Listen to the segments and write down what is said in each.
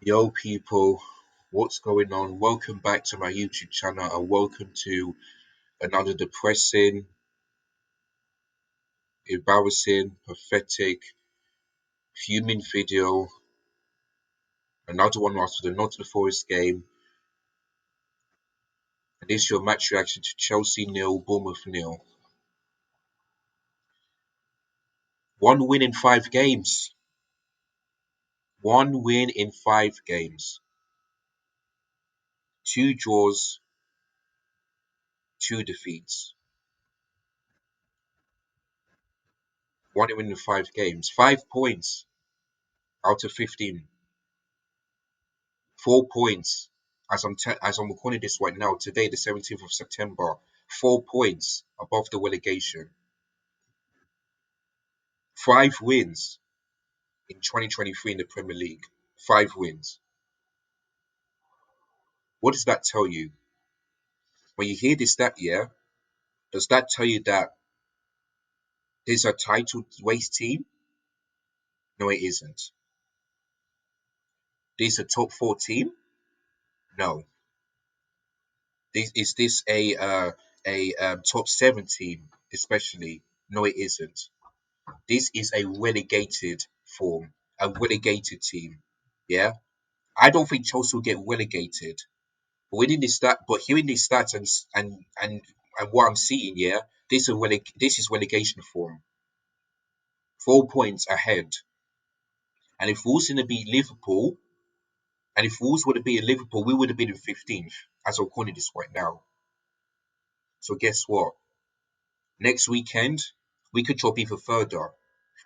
Yo, people, what's going on? Welcome back to my YouTube channel and welcome to another depressing, embarrassing, pathetic, fuming video. Another one after the Nottingham Forest game. And this is your match reaction to Chelsea nil, Bournemouth nil. One win in 5 games. One win in 5 games. 2 draws, 2 defeats. One win in 5 games. 5 points out of 15. 4 points. As I'm recording this right now, today, the 17th of September, 4 points above the relegation. 5 wins in 2023 in the Premier League. 5 wins. What does that tell you? When you hear this stat, yeah, does that tell you that there's a title race team? No, it isn't. There's a top four team? No. Is this a top seven team, especially? No, it isn't. This is a relegated form, a relegated team. Yeah, I don't think Chelsea will get relegated. But hearing these stats and what I'm seeing, yeah, this is relegation form. 4 points ahead, and if Wolves going to beat Liverpool, and if Wolves would have beaten Liverpool, we would have been in 15th, as I'm calling this right now. So guess what? Next weekend we could drop even further.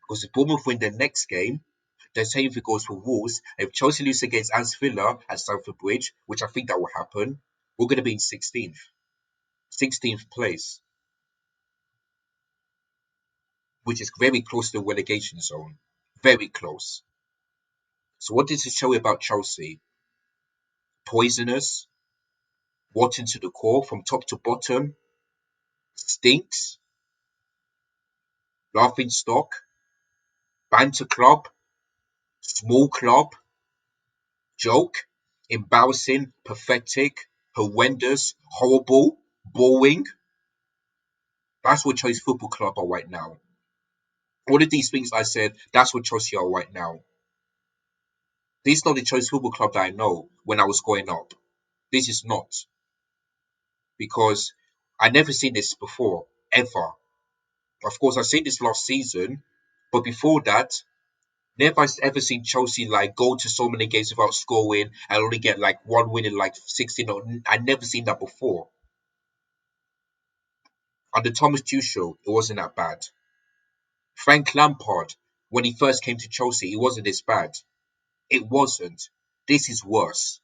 Because if Bournemouth win their next game, the same if it goes for Wolves. If Chelsea lose against Aston Villa at Stamford Bridge, which I think that will happen, we're going to be in 16th. 16th place, which is very close to the relegation zone. Very close. So what does it show you about Chelsea? Poisonous, rotten to the core from top to bottom, stinks, laughing stock, banter club, small club, joke, embarrassing, pathetic, horrendous, horrible, boring. That's what Chelsea Football Club are right now. All of these things I said, that's what Chelsea are right now. This is not the Chelsea Football Club that I know when I was growing up. This is not. Because I never seen this before, ever. Of course, I seen this last season, but before that, never ever seen Chelsea like go to so many games without scoring and only get like one win in like 16. I never seen that before. Under Thomas Tuchel, it wasn't that bad. Frank Lampard, when he first came to Chelsea, it wasn't this bad. It wasn't. This is worse.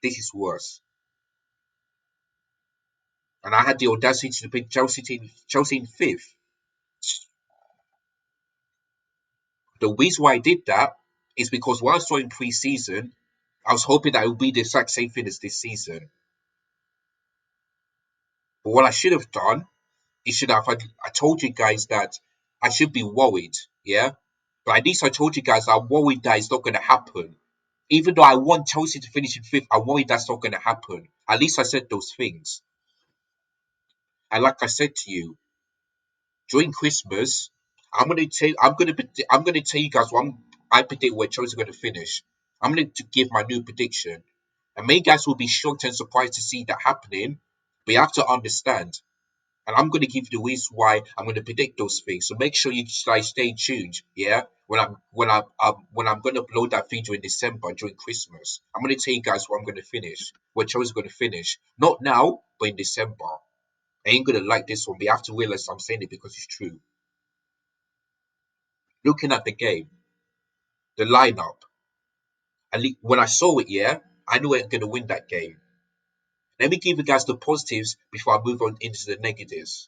This is worse. And I had the audacity to pick Chelsea in fifth. The reason why I did that is because what I saw in pre-season, I was hoping that it would be the exact same thing as this season. But what I should have done is I told you guys that I should be worried, yeah? But at least I told you guys I'm worried that it's not going to happen. Even though I want Chelsea to finish in fifth, I'm worried that's not going to happen. At least I said those things. And like I said to you, during Christmas, I'm gonna tell you guys I predict where Chelsea are gonna finish. I'm gonna give my new prediction. And many guys will be shocked and surprised to see that happening. But you have to understand. And I'm gonna give you the reason why I'm gonna predict those things. So make sure you guys stay tuned, yeah? When I'm gonna upload that video in December during Christmas. I'm gonna tell you guys where I'm gonna finish, where Chelsea's gonna finish. Not now, but in December. I ain't gonna like this one, but you have to realize I'm saying it because it's true. Looking at the game, the lineup, and when I saw it, yeah, I knew we were going to win that game. Let me give you guys the positives before I move on into the negatives.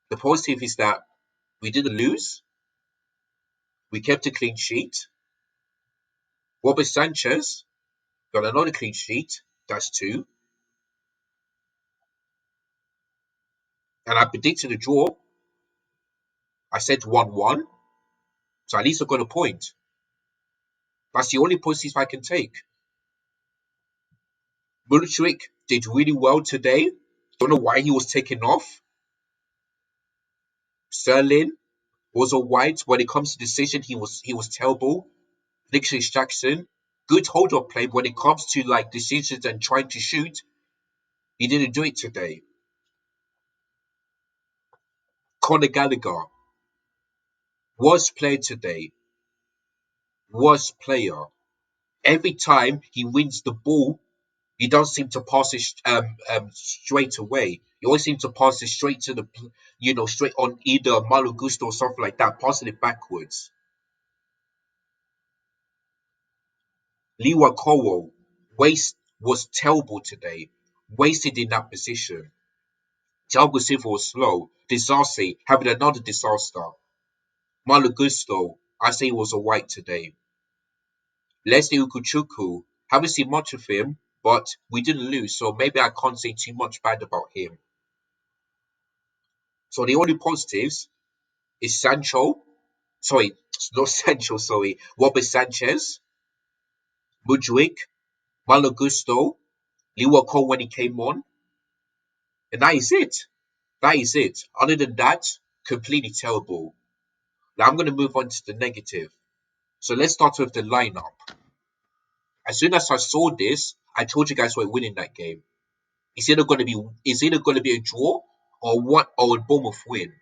The positive is that we didn't lose. We kept a clean sheet. Robert Sanchez got another clean sheet. That's two. And I predicted a draw. I said 1-1. So at least I got a point. That's the only positive I can take. Mulchwick did really well today. Don't know why he was taken off. Sterling was alright. When it comes to decision, he was terrible. Nicholas Jackson, good hold up play. But when it comes to like decisions and trying to shoot, he didn't do it today. Conor Gallagher, worst player today. Worst player. Every time he wins the ball, he doesn't seem to pass it straight away. He always seems to pass it straight to straight on either Malo Gusto or something like that, passing it backwards. Liwa Kowo, waste was terrible today. Wasted in that position. Thiago Silva was slow. Disasi having another disaster. Malo Gusto, I say he was alright today. Leslie Ukuchuku, haven't seen much of him, but we didn't lose, so maybe I can't say too much bad about him. So the only positives is Sancho. Sorry, not Sancho, sorry. Robert Sanchez, Mudrik, Malo Gusto, Liwako when he came on, and that is it. That is it. Other than that, completely terrible. Now I'm going to move on to the negative. So let's start with the lineup. As soon as I saw this, I told you guys we're winning that game. It's either going to be a draw or a Bournemouth win.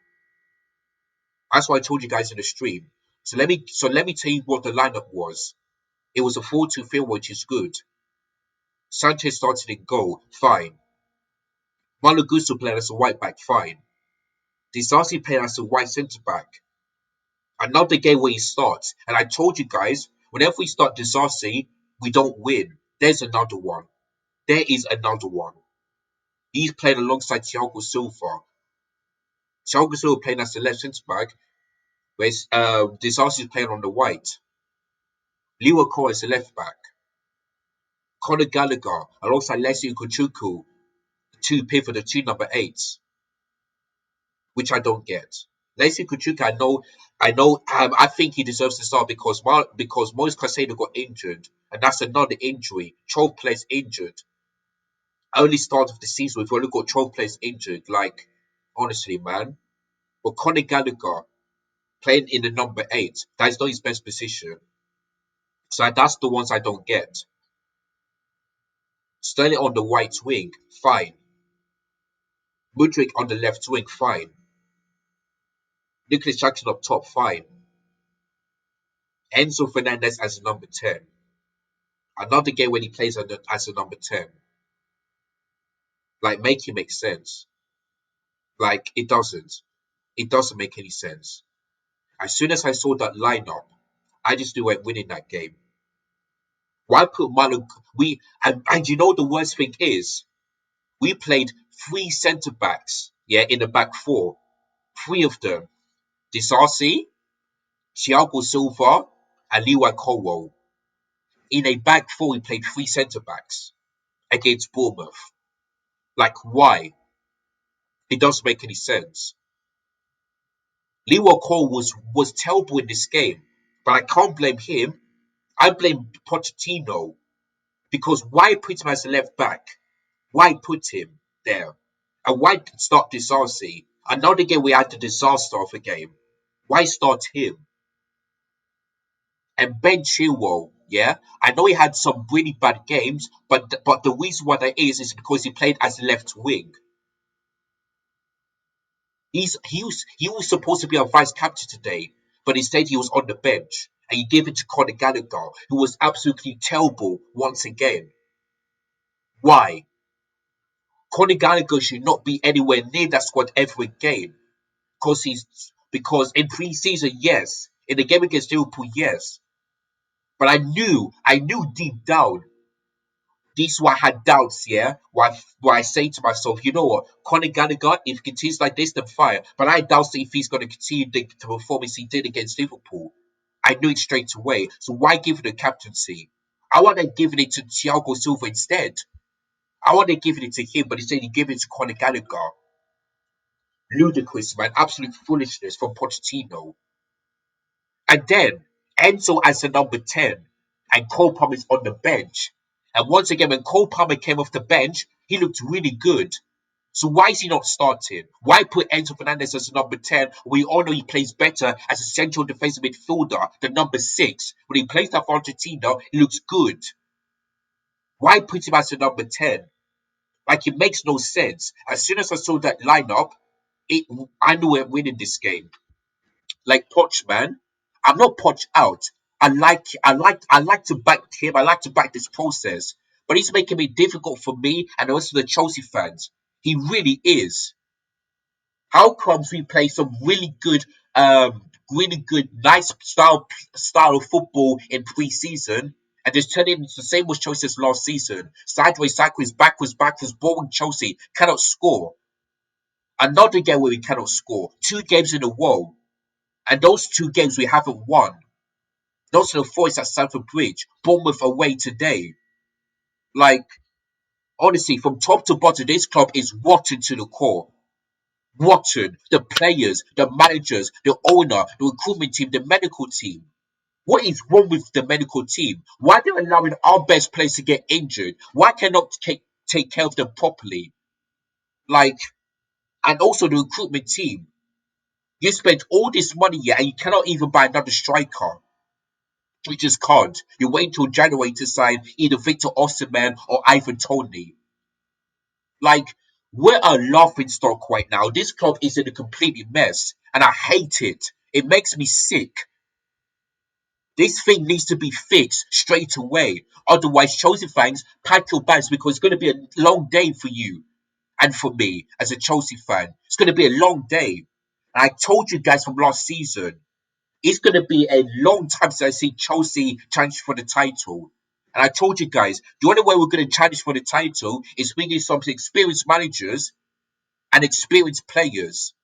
That's what I told you guys in the stream. So let me tell you what the lineup was. It was a 4-2-3, which is good. Sanchez started in goal, fine. Malo Gusto played as a right back, fine. Disasi played as a right centre back. Another game where he starts. And I told you guys, whenever we start Disasi, we don't win. There's another one. There is another one. He's playing alongside Thiago Silva. Thiago Silva playing as the left centre back, whereas Disasi is playing on the right. Liwa Kor is the left back. Conor Gallagher alongside Leslie Kuchuku, two pivot, the two number eights, which I don't get. Leslie Kuchuku, I think he deserves to start because Moise Caicedo got injured, and that's another injury. 12 players injured. Only start of the season, we've only got 12 players injured. Like, honestly, man. But Conor Gallagher playing in the number eight, that is not his best position. So that's the ones I don't get. Sterling on the right wing, fine. Mudrik on the left wing, fine. Nicholas Jackson up top, fine. Enzo Fernandez as a number 10. Another game when he plays as a number 10. Like, make it make sense. Like, it doesn't. It doesn't make any sense. As soon as I saw that lineup, I just knew we're winning that game. Why put Malo? And you know the worst thing is, we played three centre backs, yeah, in the back four. Three of them. Disasi, Thiago Silva, and Liwa Kowo. In a back four, we played three centre backs against Bournemouth. Like, why? It doesn't make any sense. Liwa Kowo was terrible in this game, but I can't blame him. I blame Pochettino because why put him as a left back? Why put him there? And why start Disasi? Another game we had the disaster of a game. Why start him? And Ben Chilwell, yeah, I know he had some really bad games, but the reason why that is because he played as left wing. He was supposed to be our vice captain today, but instead he was on the bench, and you gave it to Conor Gallagher, who was absolutely terrible once again. Why? Conor Gallagher should not be anywhere near that squad ever again, because in pre-season, yes, in the game against Liverpool, yes, but I knew deep down. This is why I had doubts, yeah. Why I say to myself, you know what, Conor Gallagher, if he continues like this, then fire. But I doubt if he's going to continue the performance he did against Liverpool. I knew it straight away. So why give it the captaincy? I would have given it to Thiago Silva instead. I would have given it to him, but instead he gave it to Conor Gallagher. Ludicrous, man. Absolute foolishness from Pochettino. And then Enzo as the number 10. and Cole Palmer is on the bench. And once again, when Cole Palmer came off the bench, he looked really good. So why is he not starting? Why put Enzo Fernandez as a number 10? We all know he plays better as a central defensive midfielder than number 6. When he plays that for Argentina, he looks good. Why put him as a number 10? Like, it makes no sense. As soon as I saw that lineup, it, I knew we're winning this game. Like Poch, man. I'm not Poch out. I like to back him. I like to back this process. But he's making it difficult for me and also the Chelsea fans. He really is. How comes we play some really good, nice style of football in pre-season, and just turn it into the same as Chelsea's last season? Sideways, sideways, backwards, boring Chelsea cannot score. Another game where we cannot score. 2 games in a row, and those 2 games we haven't won. Those are the fours at Stamford Bridge. Bournemouth away today. Like, honestly, from top to bottom, this club is rotten to the core. Rotten. The players, the managers, the owner, the recruitment team, the medical team. What is wrong with the medical team? Why are they allowing our best players to get injured? Why cannot take care of them properly? Like, and also the recruitment team. You spent all this money here and you cannot even buy another striker. You just can't. You wait until January to sign either Victor Osimhen or Ivan Toney. Like, we're a laughing stock right now. This club is in a complete mess, and I hate it. It makes me sick. This thing needs to be fixed straight away. Otherwise, Chelsea fans, pack your bags because it's going to be a long day for you and for me as a Chelsea fan. It's going to be a long day. And I told you guys from last season, it's going to be a long time since I see Chelsea challenge for the title. And I told you guys, the only way we're going to challenge for the title is bringing some experienced managers and experienced players.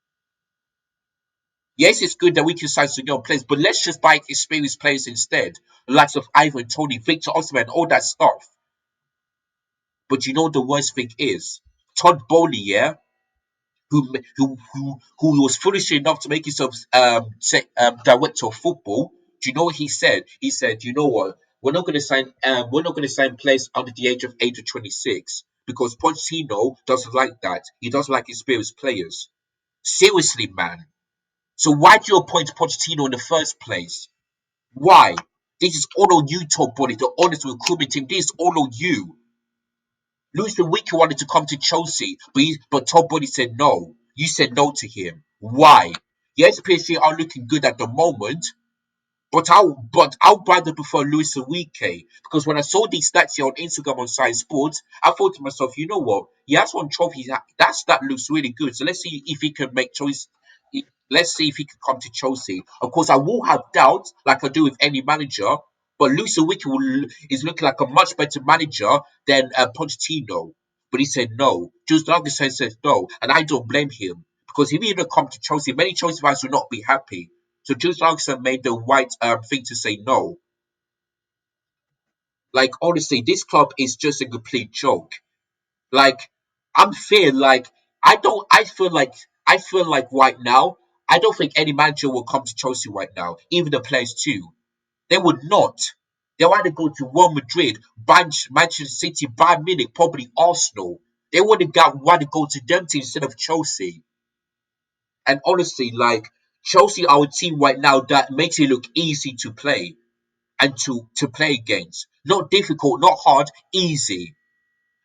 Yes, it's good that we can sign some young players, but let's just buy experienced players instead. The likes of Ivan, Tony, Victor Osimhen, all that stuff. But you know the worst thing is? Todd Bowley, yeah? Who was foolish enough to make himself director of football. Do you know what he said? He said, "You know what? We're not gonna sign players under the age of 26 because Pochettino doesn't like that. He doesn't like experienced players." Seriously, man. So why do you appoint Pochettino in the first place? Why? This is all on you, Todd Bowley, the honest recruitment team. This is all on you. Luis Enrique wanted to come to Chelsea, but Todd Bowley said no. You said no to him. Why? Yes, PSG are looking good at the moment, but I'll rather prefer Luis Enrique because when I saw these stats here on Instagram on Science Sports, I thought to myself, you know what? He has one trophy. That looks really good. So let's see if he can make choice. Let's see if he can come to Chelsea. Of course, I will have doubts, like I do with any manager. But Luis Enrique is looking like a much better manager than Pochettino. But he said no. Jules Ferguson said no, and I don't blame him because if he didn't come to Chelsea, many Chelsea fans would not be happy. So Jules Ferguson made the right thing to say no. Like, honestly, this club is just a complete joke. Like, I'm feeling like I don't. I feel like right now. I don't think any manager will come to Chelsea right now. Even the players too. They would not. They'll either go to Real Madrid, Manchester City, Bayern Munich, probably Arsenal. They would have want to go to them teams instead of Chelsea. And honestly, like, Chelsea are a team right now that makes it look easy to play and to play against. Not difficult, not hard, easy.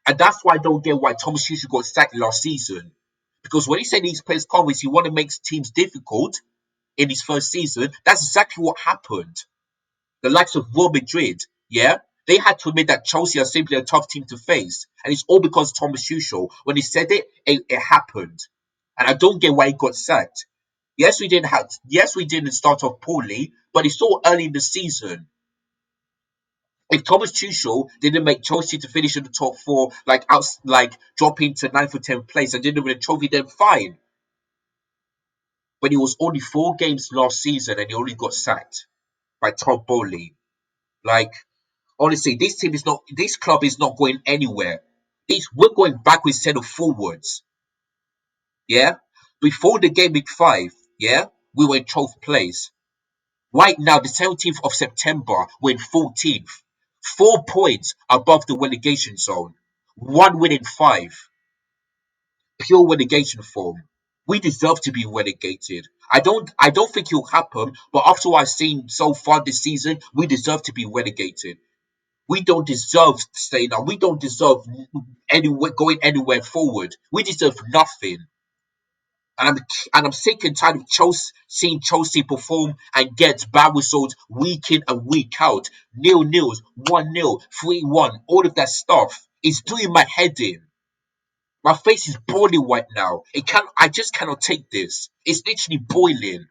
And that's why I don't get why Thomas Tuchel got sacked last season. Because when he said these press conferences, he want to make teams difficult in his first season. That's exactly what happened. The likes of Real Madrid, yeah, they had to admit that Chelsea are simply a tough team to face, and it's all because of Thomas Tuchel. When he said it happened, and I don't get why he got sacked. Yes, we didn't start off poorly, but it's so early in the season. If Thomas Tuchel didn't make Chelsea to finish in the top four, like dropping to ninth or tenth place and didn't win a trophy, then fine. But it was only 4 games last season, and he only got sacked by Todd Bowley. Like, honestly, this club is not going anywhere. We're going backwards instead of forwards. Yeah? Before the game week 5, yeah, we were in 12th place. Right now, the 17th of September, we're in 14th. 4 points above the relegation zone. One win in five. Pure relegation form. We deserve to be relegated. I don't think it'll happen, but after what I've seen so far this season, we deserve to be relegated. We don't deserve staying up. We don't deserve anywhere going anywhere forward. We deserve nothing. And I'm sick and tired of seeing Chelsea perform and get bad results week in and week out. Nil nils, 1-0, 3-1, all of that stuff is doing my head in. My face is boiling right now. I just cannot take this. It's literally boiling.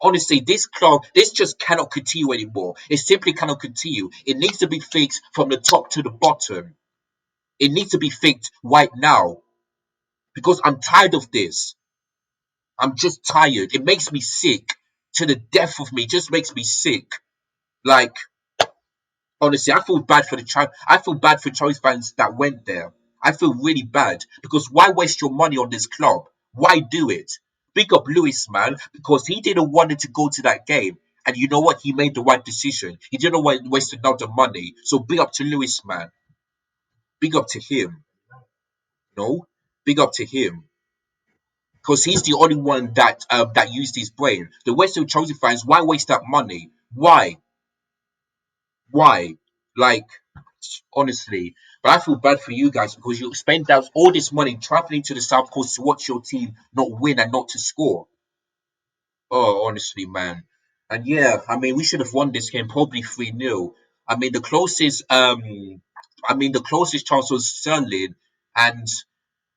Honestly, this club, this just cannot continue anymore. It simply cannot continue. It needs to be fixed from the top to the bottom. It needs to be fixed right now because I'm tired of this. I'm just tired. It makes me sick to the death of me. It just makes me sick. Like, honestly, I feel bad for Chelsea fans that went there. I feel really bad because why waste your money on this club? Why do it? Big up Lewis, man, because he didn't want it to go to that game. And you know what? He made the right decision. He didn't want to waste another money. So big up to Lewis, man. Big up to him. No, big up to him. Because he's the only one that used his brain. The rest of Chelsea fans, why waste that money? Why? Why? Like, honestly. But I feel bad for you guys because you spend out all this money traveling to the South Coast to watch your team not win and not to score. Oh, honestly, man. And yeah, I mean, we should have won this game probably 3-0. I mean, the closest chance was Sterling, and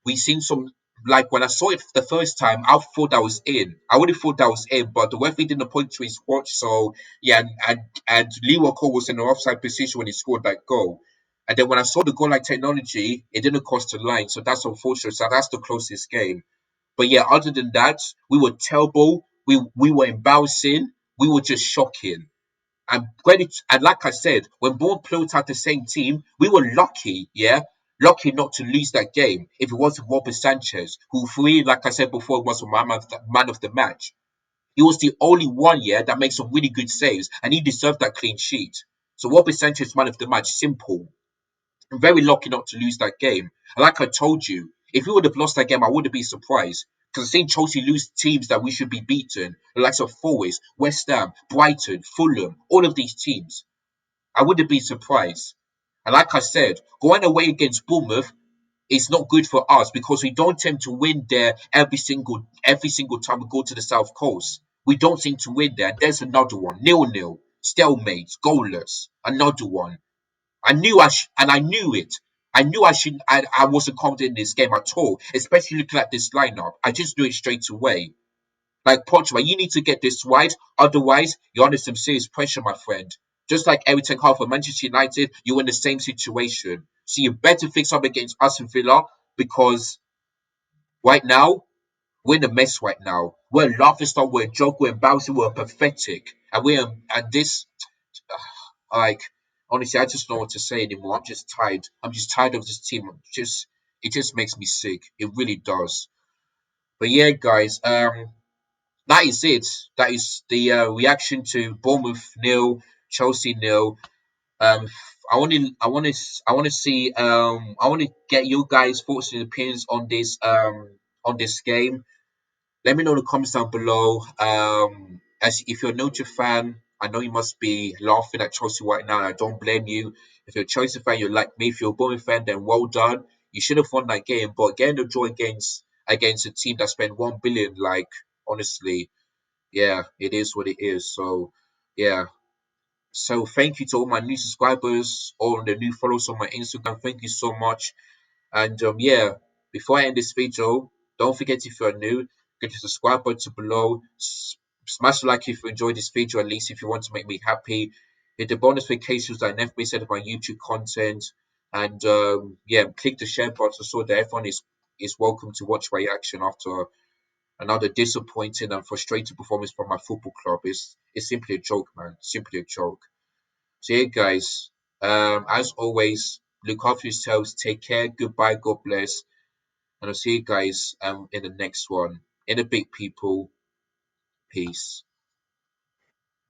we seen some like when I saw it the first time, I thought I was in. I would have thought that was in, but the referee didn't point to his watch, so yeah, and Lee Walker was in an offside position when he scored that goal. And then when I saw the goal like technology, it didn't cross the line, so that's unfortunate. So that's the closest game. But yeah, other than that, we were terrible. We were embarrassing. We were just shocking. And like I said, when Bournemouth played at the same team, we were lucky, yeah, lucky not to lose that game. If it wasn't Robert Sanchez, who for me, like I said before, was man of the match. He was the only one, yeah, that makes some really good saves, and he deserved that clean sheet. So Robert Sanchez, man of the match, simple. I'm very lucky not to lose that game. And like I told you, if we would have lost that game, I wouldn't be surprised. Because I've seen Chelsea lose teams that we should be beaten, the likes of Forest, West Ham, Brighton, Fulham, all of these teams. I wouldn't be surprised. And like I said, going away against Bournemouth is not good for us because we don't tend to win there every single time we go to the South Coast. We don't seem to win there. There's another one. 0-0. Stalemates, goalless. Another one. I knew it. I knew I should. I wasn't confident in this game at all, especially looking at this lineup. I just knew it straight away. Like Portugal, you need to get this right. Otherwise, you're under some serious pressure, my friend. Just like Eric Ten Hag for Manchester United, you're in the same situation. So you better fix up against Aston Villa because right now we're in a mess. Right now, we're laughing stock, we're a joke, we're embarrassing, we're pathetic, and we're and this like honestly, I just don't know what to say anymore. I'm just tired. I'm just tired of this team. It just makes me sick. It really does. But yeah, guys, that is it. That is the reaction to Bournemouth nil, Chelsea nil. Um, I want to see. I want to get you guys' thoughts and opinions on this game. Let me know in the comments down below. As if you're a Notre fan, I know you must be laughing at Chelsea right now. And I don't blame you. If you're a Chelsea fan, you're like me. If you're a Bournemouth fan, then well done. You should have won that game. But getting the draw against a team that spent 1 billion, like honestly, yeah, it is what it is. So yeah. So thank you to all my new subscribers, all the new followers on my Instagram. Thank you so much. And yeah, before I end this video, don't forget if you're new, get the subscribe button below. Smash the like if you enjoyed this video, at least if you want to make me happy. Hit the bonus notifications that I never miss out of my YouTube content. And yeah, click the share button so that everyone is welcome to watch my reaction after another disappointing and frustrating performance from my football club. It's simply a joke, man. Simply a joke. So yeah, guys. As always, look after yourselves. Take care. Goodbye. God bless. And I'll see you guys in the next one. In a big people. Peace.